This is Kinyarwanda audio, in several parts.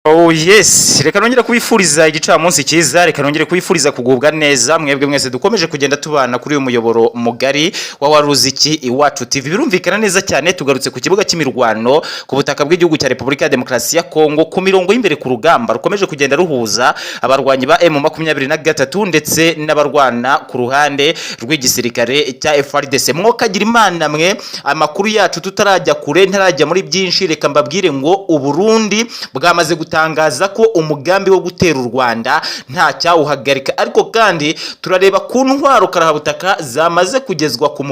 Oh yes, reka nongere kubifuriza igicamunsi cyiza, reka nongere kubifuriza kugubwa neza mwebwe mwese dukomeje kugenda tubana kuri uyu muyoboro mugari wa Waruziki Iwacu TV. Birumvikana neza cyane tugarutse ku kibuga cy'imirwano ku butaka bw'igihugu cya Repubulika ya Demokarasi ya Kongo, ku mirongo y'imbere ku rugamba rukomeje kugenda ruhuza abarwanyi ba M23 ndetse n'abarwana ku ruhande rw'igisirikare cya FARDC. Mwokagira Imana mwe, amakuru yacu tutarajya kure, ntarajya muri byinshi, reka mbabwire ngo Uburundi bwamaze tangaza ko umugambi wo gutera u Rwanda nta cyawuhagarika, ariko kandi turareba ku ntwaro karahabutaka zamaze kugezwa ku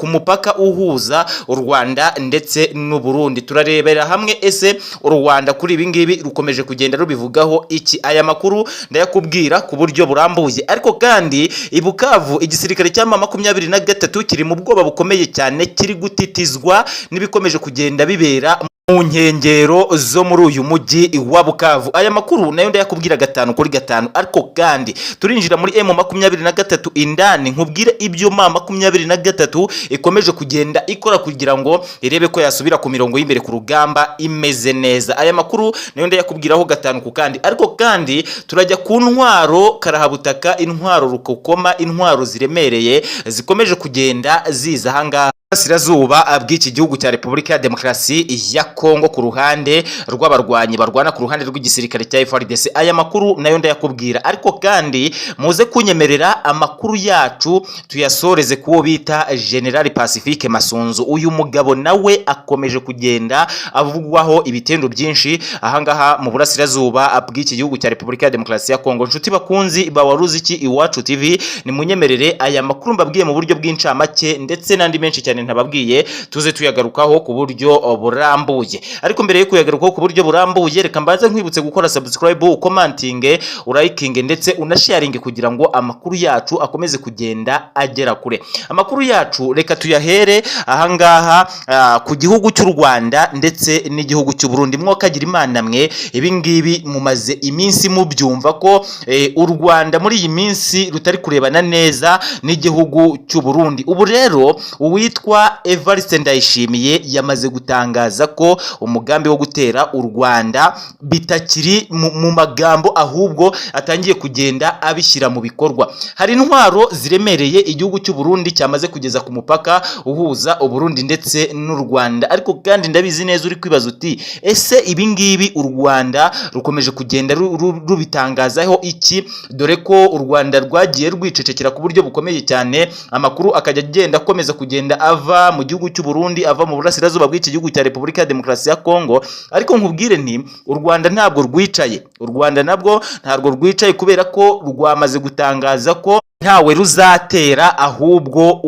mupaka uhuza u Rwanda ndetse n'u Burundi. Turarebera hamwe ese u Rwanda kuri ibi ngibi rukomeje kugenda rubivugaho iki. Aya makuru ndayakubwira ku buryo burambuye, ariko kandi i Bukavu igisirikare cya M23 kiri mu bwoba bukomeye cyane, kiri gutitizwa n'ibikomeje kugenda bibera mu nkengero zo muri uyu mujyi wa Bukavu. Aya makuru nayo ndayakubwira 5 kuri 5, ariko kandi turinjira muri M23 indani nkubwire ibyo M23 ikomeje kugenda ikora kugira ngo irebe ko yasubira ku mirongo y'imbere ku rugamba imeze neza. Aya makuru nayo ndayakubwiraho 5 ku kandi, ariko kandi turajya ku ntwaro karahabutaka, intwaro rukokoma, intwaro ziremereye zikomeje kugenda ziza ahangaha Sirazuba bw'iki gihugu cya Repubulika ya Demokarasi ya Kongo ku ruhande rw'abarwanyi barwana ku ruhande rw'igisirikare cya FARDC. Aya makuru nayo ndayakubwira, ariko kandi muze kunyemerera amakuru yacu tuyasoreze kuwo bita General Pacifique Masunzu. Uyu mugabo nawe akomeje kugenda avugwaho ibitendo byinshi ahangaha mu burasirazuba bw'iki gihugu cya Repubulika ya Demokarasi ya Kongo. Nshuti bakunzi ba Waruziki Iwacu TV, ni munyemerere aya makuru mbabwiye mu buryo bw'incamake ndetse n'andi menshi cyane ntababwiye tuze tuyagarukaho ku buryo burambuye. Ariko mbere yo kuyagarukaho ku buryo burambuye, reka mbaze nkwibutse gukora subscribe, commenting, uriking ndetse unasharing kugira ngo amakuru yacu akomeze kugenda agera kure. Amakuru yacu reka tuyahere ahangaha ku gihugu cy'u Rwanda ndetse n'igihugu cy'u Burundi. Mwokagira Imana mwe, ibi ngibi mumaze iminsi mubyumva ko u Rwanda muri iyi minsi rutari kurebana neza n'igihugu cy'u Burundi. Ubu rero uwitwa Evariste Ndayishimiye yamaze gutangaza ko umugambi wo gutera u Rwanda bitakiri mu magambo, ahubwo atangiye kugenda abishyira mu bikorwa. Hari intwaro ziremereye igihugu cy'u Burundi cyamaze kugeza ku mupaka uhuza u Burundi ndetse n'u Rwanda, ariko kandi ndabizi neza uri kwibaza uti ese ibi ngibi u Rwanda rukomeje kugenda rubitangazaho iki, dore ko u Rwanda rwagiye rwicecekera ku buryo bukomeye cyane, amakuru akajya agenda akomeza kugenda ava mu gihugu cy'u Burundi, ava mu burasirazuba bw'iki gihugu cya Repubulika ya Demokarasi ya Kongo. Ariko nkubwire nti u Rwanda ntabwo rwicaye, u Rwanda nabwo ntabwo rwicaye, kubera ko rwamaze gutangaza ko ntawe ruzatera, ahubwo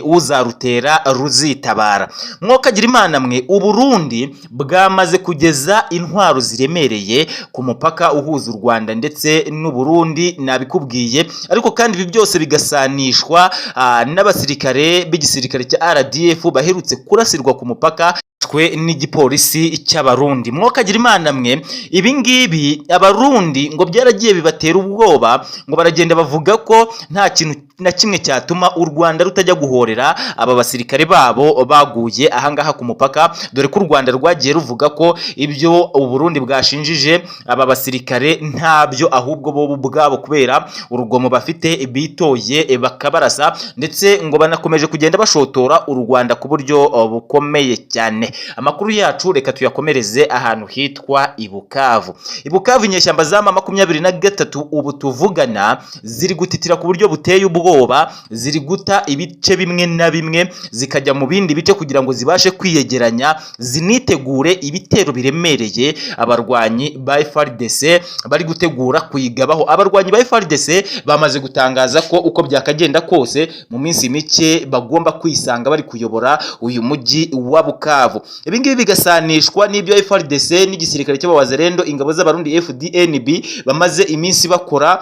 uzarutera ruzitabara. Mwokagira Imana mwe, u Burundi bwamaze kugeza intwaro ziremereye ku mupaka uhuza u Rwanda ndetse n'u Burundi, nabikubwiye, ariko kandi ibi byose bigasanishwa n'abasirikare b'igisirikare cya RDF baherutse kurasirwa ku mupaka n'igipolisi cy'abarundi. Mwokagira Imana mwe, ibi ngibi abarundi ngo byaragiye bibatera ubwoba, ngo baragenda bavuga ko nta kintu na kimwe cyatuma u Rwanda rutajya guhorera aba basirikare babo baguye ahangaha ku mupaka, dore ko u Rwanda rwagiye ruvuga ko ibyo u Burundi bwashinjije aba basirikare ntabyo, ahubwo bo ubwabo kubera urugomo bafite bitoye bakabarasa, ndetse ngo banakomeje kugenda bashotora u Rwanda ku buryo bukomeye cyane. Amakuru yacu reka tuyakomereze ahantu hitwa i Bukavu. I Bukavu inyeshyamba za M23 ubu tuvugana ziri gutitira ku buryo buteye ubwoba, ziri guta ibice bimwe na bimwe zikajya mu bindi bice kugira ngo zibashe kwiyegeranya, zinitegure ibitero biremereye abarwanyi ba FARDC bari gutegura kuyigabaho. Abarwanyi ba FARDC bamaze gutangaza ko uko byakagenda kose mu minsi mike bagomba kwisanga bari kuyobora uyu mujyi wa Bukavu. Ibi ngibi bigasanishwa n'ibyo FARDC n'igisirikare cy'abazarendo, ingabo z'abarundi FDNB bamaze iminsi bakora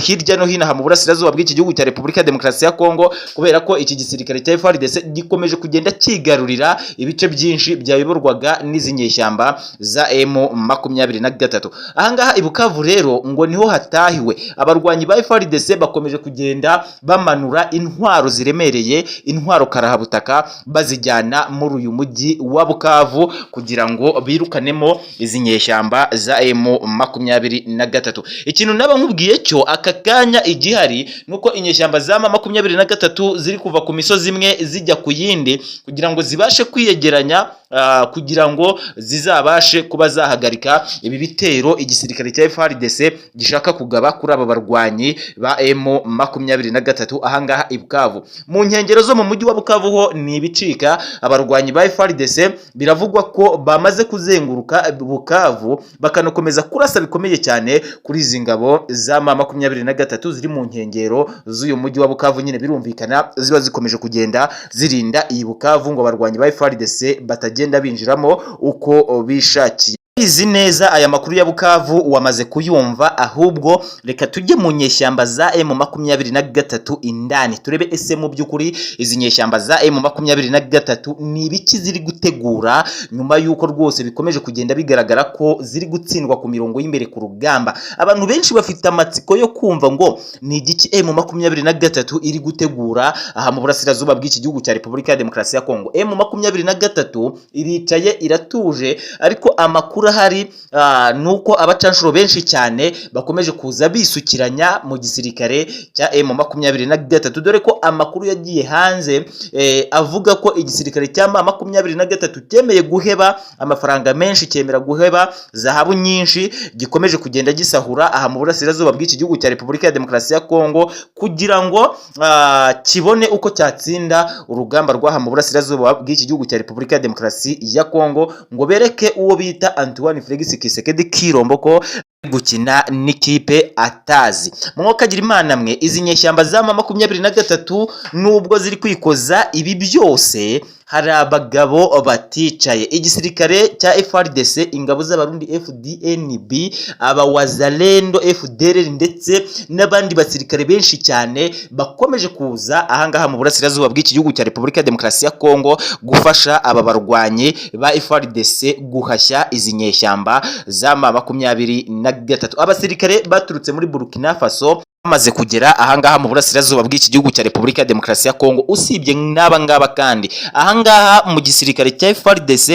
hirya no hino mu burasirazuba bw'iki gihugu cya Repubulika ya Demokarasi ya Kongo, kubera ko iki gisirikare cya FARDC gikomeje kugenda kigarurira ibice byinshi byayoborwaga n'izi nyeshyamba za M23. Ahangaha i Bukavu rero ngo niho hatahiwe. Abarwanyi ba FARDC bakomeje kugenda bamanura intwaro ziremereye, intwaro karahabutaka bazijyana muri uyu mujyi wa Bukavu kugira ngo birukanemo izi nyeshyamba za M23. Ikintu naba nkubwiye cyo aka kanya igihari nuko inyeshyamba za M23 ziri kuva ku misozi imwe zijya ku yindi kugira ngo zibashe kwiyegeranya kugira ngo zizabashe kuba zahagarika ibi bitero igisirikare cya FARDC gishaka kugaba kuri aba barwanyi ba M23 ahangaha i Bukavu. Mu nkengero zo mu mujyi wa Bukavu ho ni ibicika, abarwanyi ba FARDC biravugwa ko bamaze kuzenguruka Bukavu bakanakomeza kurasa bikomeye cyane kuri izi ngabo za M23 ziri mu nkengero z'uyu mujyi wa Bukavu. Nyine birumvikana ziba zikomeje kugenda zirinda iyi Bukavu ngo abarwanyi ba FARDC batagenda binjiramo uko bishakiye. Izi neza aya makuru ya Bukavu wamaze kuyumva, ahubwo reka tujye mu nyeshyamba za M23 indani turebe ese mu byukuri izi nyeshyamba za M23 ni ibiki ziri gutegura nyuma yuko rwose bikomeje kugenda bigaragara ko ziri gutsindwa ku mirongo y'imbere ku rugamba. Abantu benshi bafite amatsiko yo kumva ngo ni igiki M23 iri gutegura aha mu burasirazuba bw'iki gihugu cya Repubulika ya Demokarasi ya Kongo. M23 iricaye iratuje, ariko amakuru hari nuko abacanshuro benshi cyane bakomeje kuza bisukiranya mu gisirikare cya M23, dore ko amakuru yagiye hanze avuga ko igisirikare cya M23 cyemeye guheba amafaranga menshi, cyemera guheba zahabu nyinshi, gikomeje kugenda gisahura aha mu burasirazuba bw'iki gihugu cya Repubulika ya Demokarasi ya Kongo kugira ngo kibone uko cyatsinda urugamba rw'aha mu burasirazuba bw'iki gihugu cya Repubulika ya Demokarasi ya Kongo, ngo bereke uwo bita Antoine Felix Tshisekedi Tshilombo ko gukina n'ikipe atazi. Mwokagira Imana mwe, izi nyeshyamba za M23 nubwo ziri kwikoza ibi byose hari abagabo baticaye. Igisirikare cya FARDC, ingabo z'abarundi FDNB, abawazalendo FDLR ndetse n'abandi basirikare benshi cyane bakomeje kuza ahangaha mu burasirazuba bw'iki gihugu cya Repubulika ya Demokarasi ya Kongo gufasha aba barwanyi ba FARDC guhashya izi nyeshyamba za M23. Abasirikare baturutse muri Burkina Faso bamaze kugera ahangaha mu burasirazuba bw'iki gihugu cya Repubulika ya Demokarasi ya Kongo. Usibye n'aba ngaba kandi ahangaha mu gisirikare cya FARDC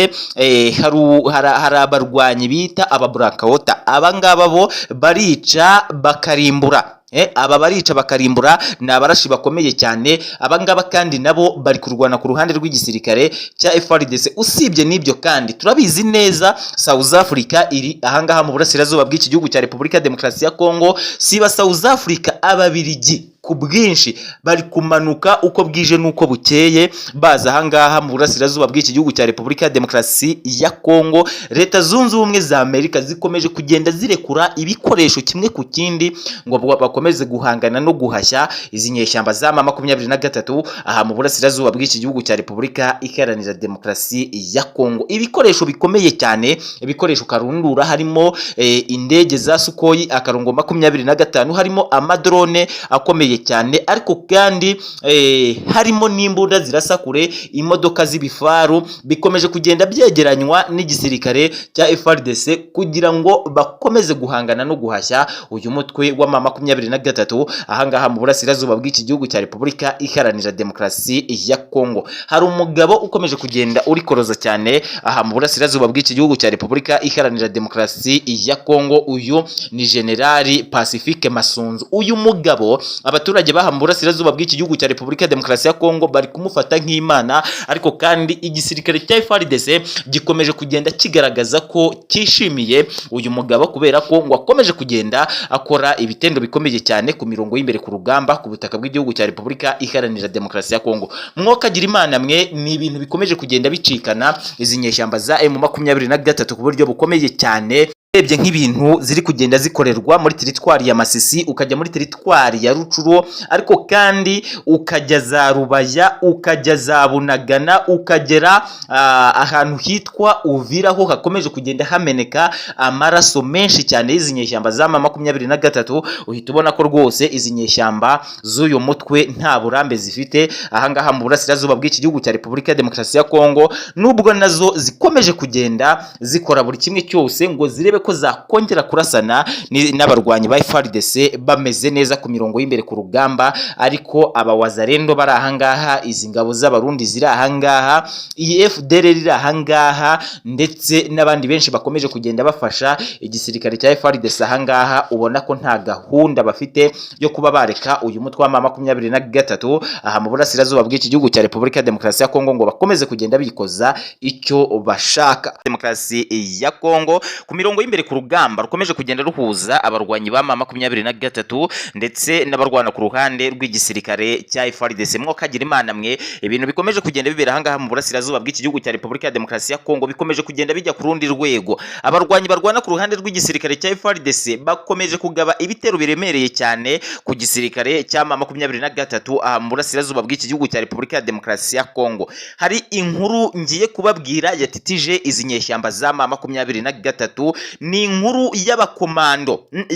hari abarwanyi bita ababurakawota. Aba ngaba bo barica bakarimbura. Aba barica bakarimbura, ni abarashi bakomeye cyane. Abangaba kandi nabo bari kurwana ku ruhande rw'igisirikare cya FARDC. Usibye n'ibyo kandi turabizi neza South Africa iri ahangaha mu burasirazuba bw'iki gihugu cya Repubulika ya Demokarasi ya Kongo. Siba South Africa, ababirigi ku bwinshi bari kumanuka uko bwije nuko bukeye baza ahangaha mu burasirazuba bw'iki gihugu cya Repubulika ya Demokarasi ya Kongo. Leta zunze ubumwe za Amerika zikomeje kugenda zirekura ibikoresho kimwe ku kindi ngo bakomeze guhangana no guhashya izi nyeshyamba za M23 aha mu burasirazuba bw'iki gihugu cya Repubulika Iharanira Demokarasi ya Kongo. Ibikoresho bikomeye cyane, ibikoresho karundura, harimo indege za Sukhoi akarongo 25, harimo amadrone akomeye cyane, ariko kandi harimo n'imbunda zirasa kure, imodoka z'ibifaru. Bikomeje kugenda byegeranywa n'igisirikare cya FARDC kugira ngo bakomeze guhangana no guhashya uyu mutwe wa M23 ahangaha mu burasirazuba bw'iki gihugu cya Repubulika Iharanira Demokarasi ya Kongo. Hari umugabo ukomeje kugenda uri koroza cyane aha mu burasirazuba bw'iki gihugu cya Repubulika Iharanira Demokarasi ya Kongo. Uyu ni Generali Pacifique Masunzu. Uyu mugabo abaturage baha mu burasirazuba bw'iki gihugu cya Repubulika ya Demokarasi ya Kongo bari kumufata nk'Imana, ariko kandi igisirikare cya FARDC gikomeje kugenda kigaragaza ko cyishimiye uyu mugabo kubera ko ngo akomeje kugenda akora ibitendo bikomeye cyane ku mirongo y'imbere ku rugamba ku butaka bw'igihugu cya Repubulika Iharanira Demokarasi ya Kongo. Mwokagira Imana mwe, ni ibintu bikomeje kugenda bicikana izi nyeshyamba za M23 ku buryo bukomeye cyane. Urebye nk'ibintu ziri kugenda zikorerwa muri teritwari ya Masisi, ukajya muri teritwari ya Rucuro, ariko kandi ukajya za Rubaya, ukajya za Bunagana, ukagera ahantu hitwa Uvira ho hakomeje kugenda hameneka amaraso menshi cyane y'izi nyeshyamba za M23. Uhita ubona ko rwose izi nyeshyamba z'uyu mutwe nta burambe zifite ahangaha mu burasirazuba bw'iki gihugu cya Repubulika ya Demokarasi ya Kongo, nubwo nazo zikomeje kugenda zikora buri kimwe cyose ngo zirebe ko zakongera kurasana n'abarwanyi ba FARDC bameze neza ku mirongo y'imbere ku rugamba, ariko aba wazalendo bari ahangaha, izi ngabo z'abarundi ziri ahangaha, iyi FDLR iri ahangaha, ndetse n'abandi benshi bakomeje kugenda bafasha igisirikare cya FARDC ahangaha, ubona ko nta gahunda bafite yo kuba bareka uyu mutwe wa M23 aha mu burasirazuba bw'iki gihugu cya Repubulika ya Demokarasi ya Kongo ngo bakomeze kugenda bikoza icyo bashaka. Demokarasi ya Kongo ku mirongo y'imbere ku rugamba rukomeje kugenda ruhuza abarwanyi ba M23 ndetse n'abarwana ku ruhande rw'igisirikare cya FARDC. Mwokagira Imana mwe, ibintu bikomeje kugenda bibera ahangaha mu burasirazuba bw'iki gihugu cya Repubulika ya Demokarasi ya Kongo bikomeje kugenda bijya ku rundi rwego. Abarwanyi barwana ku ruhande rw'igisirikare cya FARDC bakomeje kugaba ibitero biremereye cyane ku gisirikare cya M23 aha mu burasirazuba bw'iki gihugu cya Repubulika ya Demokarasi ya Kongo. Hari inkuru ngiye kubabwira yatitije izi nyeshyamba za M23, ni inkuru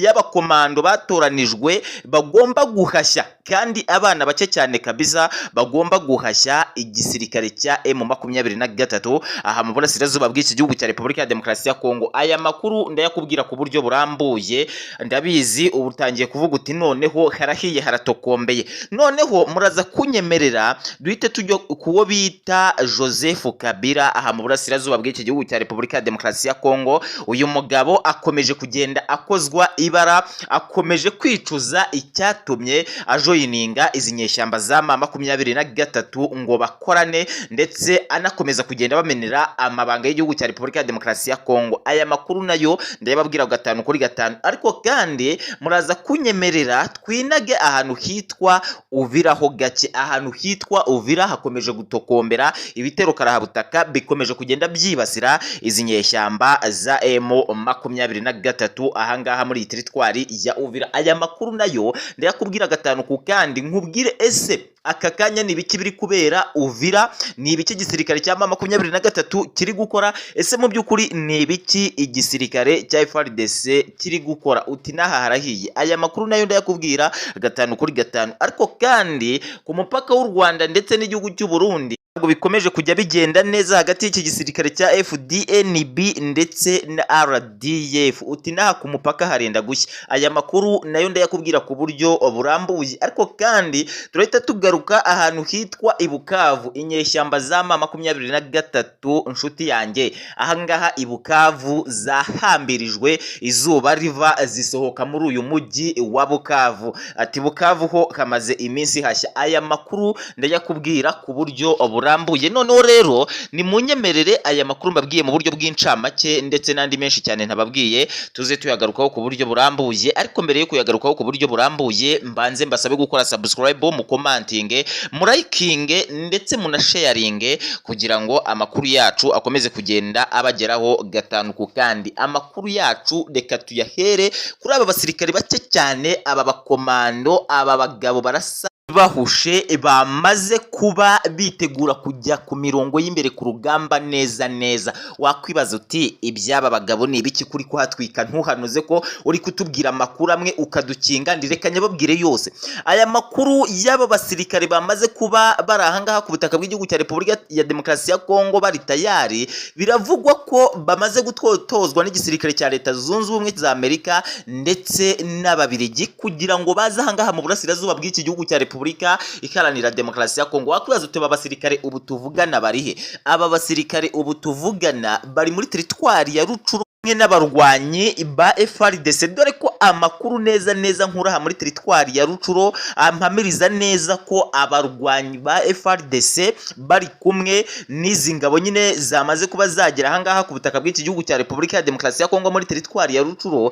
y'abakomando batoranijwe bagomba guhashya, kandi abana bake cyane kabisa bagomba guhashya igisirikare cya M23 aha mu burasirazuba bw'iki gihugu cya Repubulika ya Demokarasi ya Kongo. Aya makuru ndayakubwira ku buryo burambuye, ndabizi ubu utangiye kuvuga uti noneho harahiye haratokombeye. Noneho muraza kunyemerera duhite tujya kuwo bita Joseph Kabila aha mu burasirazuba bw'iki gihugu cya Repubulika ya Demokarasi ya Kongo. Uyu mugabo akomeje kugenda akozwa ibara, akomeje kwicuza icyatumye ajoyininga izi nyeshyamba za M23 ngo bakorane, ndetse anakomeza kugenda bamenera amabanga y'igihugu cya Repubulika ya Demokarasi ya Kongo. Aya makuru nayo ndayababwira 5 kuri 5, ariko kandi muraza kunyemerera twinage ahantu hitwa Uvira ho gake. Ahantu hitwa Uvira hakomeje gutokombera, ibitero karahabutaka bikomeje kugenda byibasira izi nyeshyamba za M23 ahangaha muri teritwari ya Uvira. Aya makuru nayo ndayakubwira 5 ku kandi, nkubwire ese aka kanya ni biki biri kubera Uvira, ni ibiki gisirikare cya M23 kiri gukora, ese mu by'ukuri ni ibiki igisirikare cya FARDC kiri gukora, uti naha harahiye. Aya makuru nayo ndayakubwira 5 kuri 5, ariko kandi ku mupaka w'u Rwanda ndetse n'igihugu cy'u Burundi ntabwo bikomeje kujya bigenda neza hagati y'iki gisirikare cya FDNB ndetse na RDF, uti naha ku mupaka harenda gushya. Aya makuru nayo ndayakubwira ku buryo burambuye, ariko kandi turahita tugaruka ahantu hitwa Ibukavu, inyeshyamba za M23 nshuti yanjye. Ahangaha Ibukavu zahambirijwe izuba riva zisohoka muri uyu mujyi wa Bukavu, ati Bukavu ho kamaze iminsi hashya. Aya makuru ndayakubwira ku buryo burambuye. Noneho rero ni munyemerere aya makuru mbabwiye mu buryo bw'incamake ndetse n'andi menshi cyane ntababwiye, tuze tuyagarukaho ku buryo burambuye. Ariko mbere yo kuyagarukaho ku buryo burambuye, mbanze mbasabe gukora subscribe, mu commenting, mu liking ndetse mu na sharing, kugira ngo amakuru yacu akomeze kugenda abageraho 5 ku kandi. Amakuru yacu reka tuyahere kuri aba basirikare bake cyane, aba bakomando, aba bagabo barasa bahushe bamaze kuba bitegura kujya ku mirongo y'imbere ku rugamba neza neza. Wakwibaza uti ibyaba bagabo ni ibiki kuri kuhatwika, ntuhanuze ko uri kutubwira amakuru amwe ukadukinga, ndirekanye babwire yose. Aya makuru y'aba basirikare bamaze kuba bari ahangaha ku butaka bw'igihugu cya Repubulika ya Demokarasi ya Kongo bari tayari, biravugwa ko bamaze gutozwa n'igisirikare cya Leta Zunze Ubumwe za Amerika ndetse n'Ababiligi kugira ngo baze ahangaha mu burasirazuba bw'iki gihugu cya Repubulika Iharanira Demokarasi ya Kongo. Wakwibaza uti aba basirikare ubu tuvugana barihe? Aba basirikare ubu tuvugana bari muri teritwari ya Rucuru n'abarwanyi ba FARDC, dore ko amakuru neza nkuraha muri teritwari ya Rucuro ampamiriza neza ko abarwanyi ba FARDC bari kumwe n'izi ngabo nyine zamaze kuba zagera ahangaha ku butaka bw'iki gihugu cya Repubulika ya Demokarasi ya Kongo muri teritwari ya Rucuro.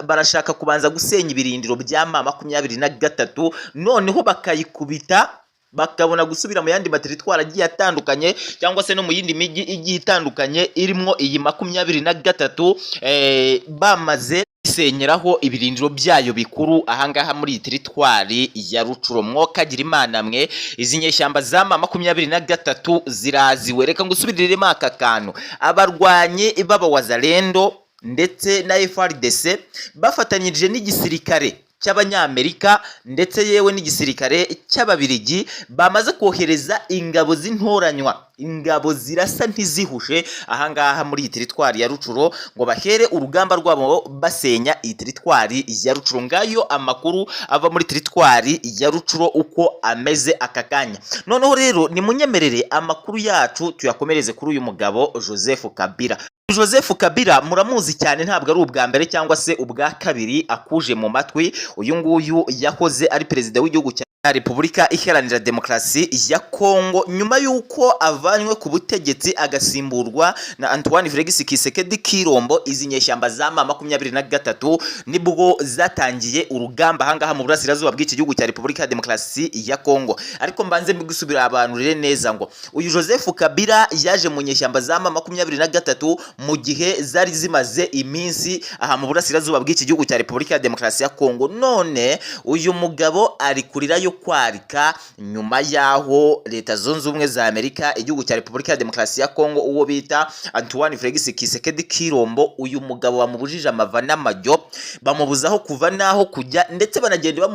Barashaka kubanza gusenya ibirindiro bya M23, noneho bakayikubita bakabona gusubira mu yandi materitwari agiye atandukanye, cyangwa se no mu yindi migi igiye itandukanye irimo iyi 23 bamaze senyeraho ibirindiro byayo bikuru ahangaha muri teritwari ya Rucuro. Mwokagira Imana mwe, izi nyeshyamba za M23 ziraziwe. Reka ngusubiriremo aka kantu, abarwanyi baba wazalendo ndetse na FARDC bafatanyije n'igisirikare cy'abanyamerika ndetse yewe n'igisirikare cy'ababirigi bamaze kohereza ingabo z'intoranywa, ingabo zirasa ntizihushe ahangaha muri iyi teritwari ya Rucuro ngo bahere urugamba rwabo basenya iyi teritwari ya Rucuro. Ngayo amakuru ava muri teritwari ya Rucuro uko ameze aka kanya. Noneho rero ni munyemerere amakuru yacu tuyakomereze kuri uyu mugabo Joseph Kabila. Joseph Kabila muramuzi cyane, ntabwo ari ubwa mbere cyangwa se ubwa kabiri akuje mu matwi. Uyu nguyu yahoze ari perezida w'igihugu cya Repubulika Iharanira Demokarasi ya Kongo nyuma y'uko avanywe ku butegetsi agasimburwa na Antoine Felix Tshisekedi Tshilombo. Izi nyeshyamba za M23 nibwo zatangiye urugamba ahangaha mu burasirazuba bw'iki gihugu cya Repubulika ya Demokarasi ya Kongo. Ariko mbanze mbigusubira abantu rere neza ngo uyu Joseph Kabila yaje mu nyeshyamba za M23 mu gihe zari zimaze iminsi aha mu burasirazuba bw'iki gihugu cya Repubulika ya Demokarasi ya Kongo. None uyu mugabo ari kurirayo kwarika nyuma yaho Leta Zunze Ubumwe za Amerika, igihugu cya Repubulika ya Demokarasi ya Kongo, uwo bita Antoine Felix Tshisekedi Tshilombo, uyu mugabo bamubujije amava n'amajyo, bamubuzaho kuva naho kujya, ndetse banagenda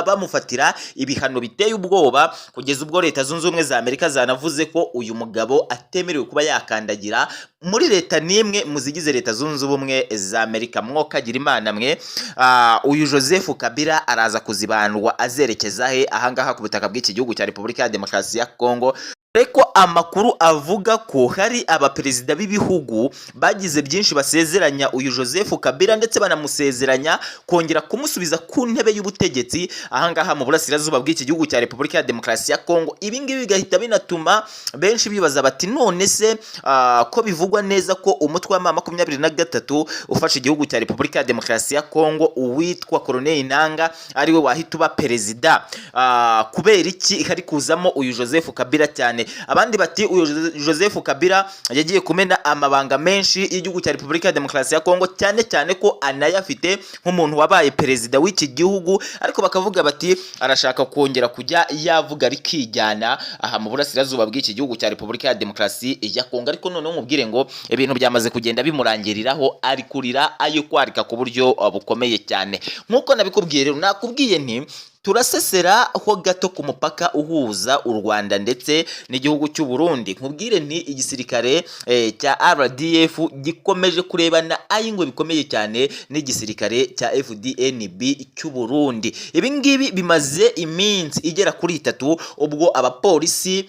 bamufatira ibihano biteye ubwoba, kugeza ubwo Leta Zunze Ubumwe za Amerika zanavuze ko uyu mugabo atemerewe kuba yakandagira muri leta nimwe muzigize Leta Zunze Ubumwe za Amerika. Mwokagira Imana mwe. Uyu Joseph Kabila araza kuzibandwa azerekeza he ahangaha ku butaka bw'iki gihugu cya Repubulika ya Demokarasi ya Kongo. Ariko amakuru avuga ko hari abaperezida b'ibihugu bagize byinshi basezeranya uyu Joseph Kabila, ndetse banamusezeranya kongera kumusubiza ku ntebe y'ubutegetsi ahangaha mu burasirazuba bw'iki gihugu cya Repubulika ya Demokarasi ya Kongo. Ibi ngibi bigahita binatuma benshi bibaza bati none se ko bivugwa neza ko umutwe wa M23 ufashe igihugu cya Repubulika ya Demokarasi ya Kongo uwitwa Colonel Nanga ari we wahita uba perezida, kubera iki hari kuzamo uyu Joseph Kabila cyane? Abandi bati uyu Joseph Kabila yagiye kumena amabanga menshi y'igihugu cya Repubulika ya Demokarasi ya Kongo, cyane cyane ko anayafite nk'umuntu wabaye perezida w'iki gihugu. Ariko bakavuga bati arashaka kongera kujya yavuga rikijyana aha mu burasirazuba bw'iki gihugu cya Repubulika ya Demokarasi ya Kongo. Ariko noneho mubwire ngo ibintu byamaze kugenda bimurangiriraho, ari kurira ayo kwarika ku buryo bukomeye cyane. Nkuko nabikubwiye rero, nakubwiye nti turasesera ho gato ku mupaka uhuza u Rwanda ndetse n'igihugu cy'u Burundi. Nkubwire nti igisirikare cya RDF gikomeje kurebana ayingwe bikomeye cyane n'igisirikare cya FDNB cy'u Burundi. Ibi ngibi bimaze iminsi igera kuri 3 ubwo abapolisi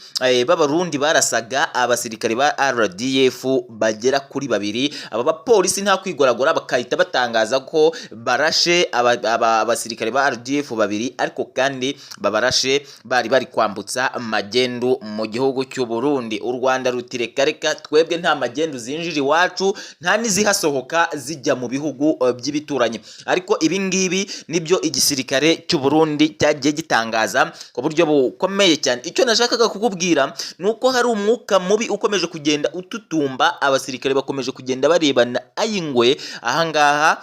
b'abarundi barasaga abasirikare ba RDF bagera kuri 2. Aba bapolisi nta kwigoragora bakahita batangaza ko barashe abasirikare ba RDF 2, ariko kandi babarashe bari kwambutsa magendu mu gihugu cy'u Burundi. U Rwanda rutireka reka twebwe nta magendu zinjira iwacu, nta nizihasohoka zijya mu bihugu by'ibituranyi. Ariko ibi ngibi nibyo igisirikare cy'u Burundi cyagiye gitangaza ku buryo bukomeye cyane. Icyo nashakaga kukubwira nuko hari umwuka mubi ukomeje kugenda ututumba, abasirikare bakomeje kugenda barebana ayingwe ahangaha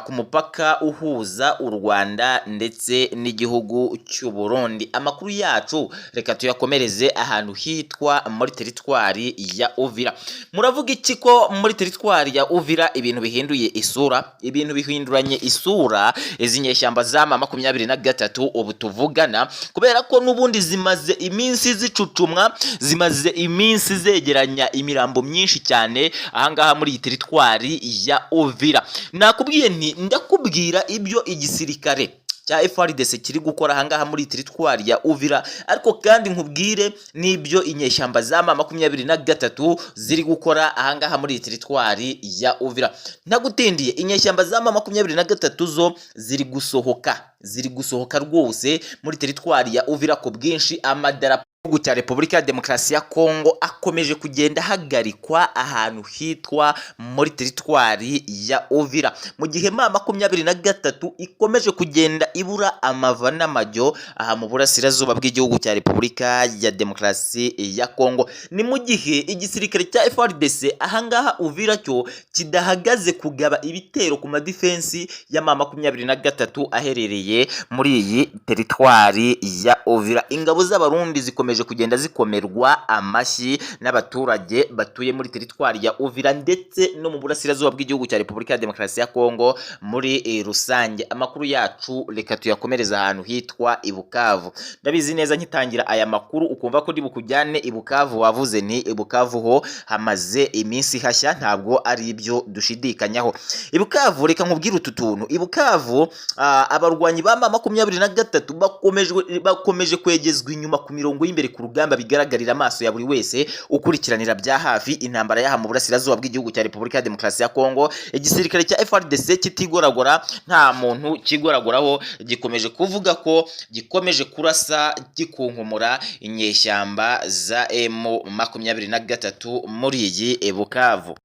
ku mupaka uhuza u Rwanda ndetse n'igihugu cy'u Burundi. Amakuru yacu reka tuyakomereze ahantu hitwa muri teritwari ya Uvira. Muravuga iki ko muri teritwari ya Uvira ibintu bihinduye isura? Ibintu bihinduranye isura izi nyeshyamba za M23 ubu tuvugana, kubera ko nubundi zimaze iminsi zicucumwa, zimaze iminsi zegeranya imirambo myinshi cyane ahangaha muri teritwari ya Uvira. Nakubwiye nti ndakubwira ibyo igisirikare cya FARDC kiri gukora ahangaha muri teritwari ya Uvira, ariko kandi nkubwire nibyo inyeshyamba za M23 ziri gukora ahangaha muri teritwari ya Uvira. Ntagutindiye, inyeshyamba za M23 zo ziri gusohoka rwose muri teritwari ya Uvira ku bwinshi. Amadarapo igihugu cya Repubulika ya Demokarasi ya Kongo akomeje kugenda hagarikwa ahantu hitwa muri teritwari ya Uvira, mu gihe M23 ikomeje kugenda ibura amava n'amajyo aha mu burasirazuba bw'igihugu cya Repubulika ya Demokarasi ya Kongo. Ni mu gihe igisirikare cya FARDC ahangaha Uvira cyo kidahagaze kugaba ibitero ku madefensi ya M23 aherereye muri iyi teritwari ya Uvira. Ingabo z'abarundi zikomeje zikomeje kugenda zikomerwa amashyi n'abaturage batuye muri teritwari ya Uvira ndetse no mu burasirazuba bw'igihugu cya Repubulika ya Demokarasi ya Kongo muri rusange. Amakuru yacu reka tuyakomereza ahantu hitwa i Bukavu. Ndabizi neza nkitangira aya makuru ukumva ko ndi bukujyane i Bukavu, wavuze ni i Bukavu ho hamaze iminsi hashya, ntabwo ari ibyo dushidikanyaho. I Bukavu reka nkubwire utu tuntu. I Bukavu abarwanyi ba M23 bakomeje kwegezwa inyuma ku mirongo y'imbere ku rugamba, bigaragarira amaso ya buri wese ukurikiranira bya hafi intambara yaha mu burasirazuba bw'igihugu cya Repubulika ya Demokarasi ya Kongo. Igisirikare cya FARDC kitigoragora, nta muntu kigoragoraho, gikomeje kuvuga ko gikomeje kurasa gikunkumura inyeshyamba za M23 muri iyi Bukavu.